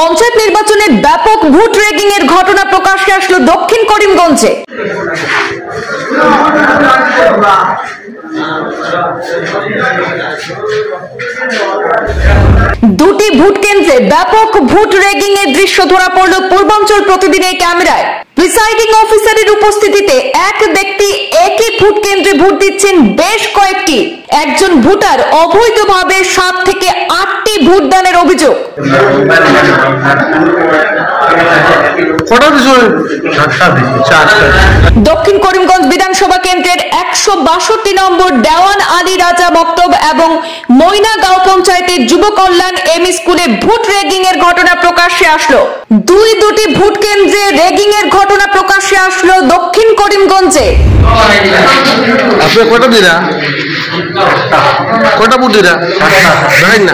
পঞ্চায়েত নির্বাচনে ব্যাপক vote ragging এর ঘটনা প্রকাশ্যে আসলো দক্ষিণ করিমগঞ্জে। দুটি ভোট কেন্দ্রে ব্যাপক ভোট রেগিং এর দৃশ্য ধরা পড়ল পূর্বাঞ্চল প্রতিদিনের ক্যামেরায়। প্রিসাইডিং অফিসারের উপস্থিতিতে এক ব্যক্তি একই ভোট কেন্দ্রে ভোট দিচ্ছেন বেশ কয়েকটি। একজন ভোটার অবৈধভাবে 7 থেকে 8টি ভোটদানের অভিযোগ। দক্ষিণ করিমগঞ্জ বিধানসভা কেন্দ্রের 162 নম্বর দেওয়ান আলী রাজা বক্তব এবং ময়না গাঁও পঞ্চায়েতের যুব কল্যাণ এমই স্কুলে ভোট রেগিং এর ঘটনা প্রকাশ্যে আসলো। দুটি ভোট কেন্দ্রে রেগিং এর ঘটনা প্রকাশ্যে আসলো দক্ষিণ করিমগঞ্জে। আপনি কয়টা দিরা কয়টা ভোট দিরা দেখেন না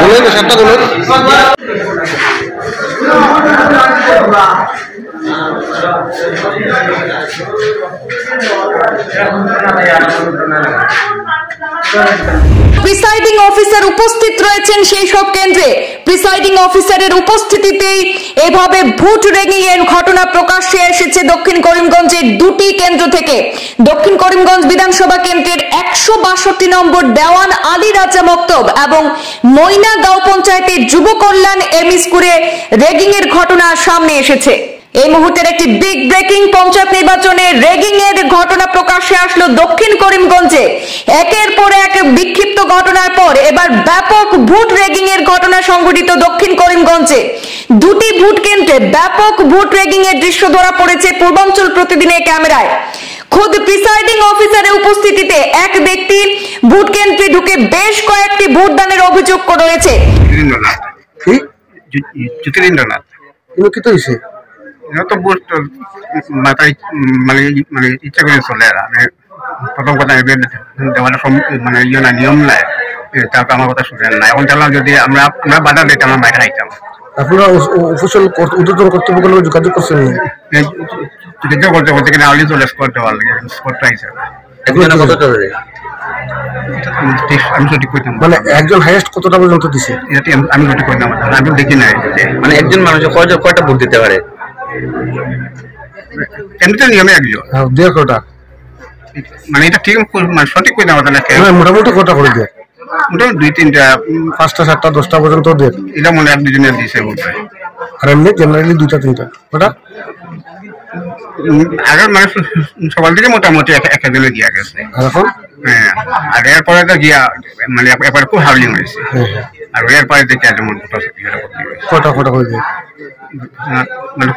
বলেন না সাতটা বলেন। প্রিসাইডিং অফিসার উপস্থিত রয়েছেন সেই সব কেন্দ্রে। প্রিসাইডিং অফিসারের উপস্থিতিতেই এভাবে ভোট রেগিং এর ঘটনা প্রকাশ্যে এসেছে দক্ষিণ করিমগঞ্জের দুটি কেন্দ্র থেকে। দক্ষিণ করিমগঞ্জ বিধানসভা কেন্দ্রের 162 নম্বর দেওয়ান আলী রাজা মক্তব এবং ময়না গাঁও পঞ্চায়েতের যুব কল্যাণ এমই স্কুলে রেগিং এর ঘটনা সামনে এসেছে। এই মুহূর্তের একটি বিগ ব্রেকিং, পঞ্চায়েত নির্বাচনে রেগিং এর ঘটনা প্রকাশ্যে আসলো দক্ষিণ করিমগঞ্জে। একের পর এক বিক্ষিপ্ত ঘটনার পর এবার ব্যাপক ভোট রেগিং এর ঘটনা সংঘটিত দক্ষিণ করিমগঞ্জে। দুটি ভোট কেন্দ্রে ব্যাপক ভোট রেগিং এর দৃশ্য ধরা পড়েছে পূর্বাঞ্চল প্রতিদিনের ক্যামেরায়। খোদ প্রিসাইডিং অফিসারের উপস্থিতিতে এক ব্যক্তি ভোট কেন্দ্রে ঢুকে বেশ কয়েকটি ভোটদানের অভিযোগ রয়েছে। মাথায় মানে ইচ্ছা করে চলে প্রথম কথা দেওয়াটা মানে ইয়ে না নিয়ম নাই, তারপর আমার কথা শুনেন না। এখন চালাম যদি আমরা বাধা দিতাম আমরা বাইরে খাইতাম। আপনারা অফিসিয়াল ঊর্ধ্বতন কর্তৃপক্ষের যোগাযোগ করছেন? যোগাযোগ করতে বলতে কিনা আউলি চলে করতে পারলে করতে আইসে আমি সঠিক করতাম। মানে একজন হাইয়েস্ট কতটা পর্যন্ত দিছে আমি সঠিক করতাম, আমি দেখি নাই। মানে একজন মানুষ কয়টা ভোট দিতে পারে? এমনিতে নিয়মে একজন দেড় কটা, মানে এটা ঠিক মানে সঠিক করতাম না। মোটামুটি কটা করে দেয়? মোটামুটি 2-3টা 5টা 7টা 10টা পর্যন্ত দেয়। এটা মনে হয় 2 জনের দিয়েছে বোধ হয়। আর এমনি জেনারেলি 2-3টা ওটা আগে মানে সকাল থেকে মোটামুটি একটা জনে দিয়া গেছে। এখন হ্যাঁ, আর এরপরে তো গিয়া মানে এবার খুব হাউলিং হয়েছে। আর এরপরে দেখি যেমন কটা করে দেয় মানে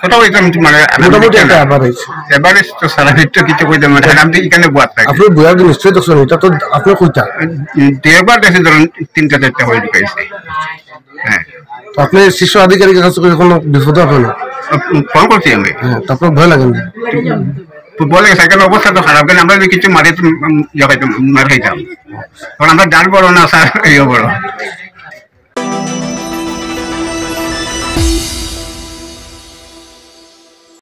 কত হইতাম মানে মোটামুটি একটা অ্যাভারেজ তো স্যালারি তো কিছু কইতাম মানে আমি এখানে বুয়াত থাকি। আপনি বুয়ার নিশ্চয়ই দেখছেন, এটা তো আপনি কইতা দেবার দেখে ধরুন 3টা-4টা হয়ে ঢুকাইছে। হ্যাঁ, তো আপনি শীর্ষ আধিকারিকের কাছে কোনো বিপদ হবে না? ফোন করছি আমি। হ্যাঁ, তারপর ভয় লাগে না? বলে সাইকেল অবস্থা তো খারাপ, কেন আমরা কিছু মার খাইতাম, কারণ আমরা ডাল বড় না স্যার, ইয়ে বড়।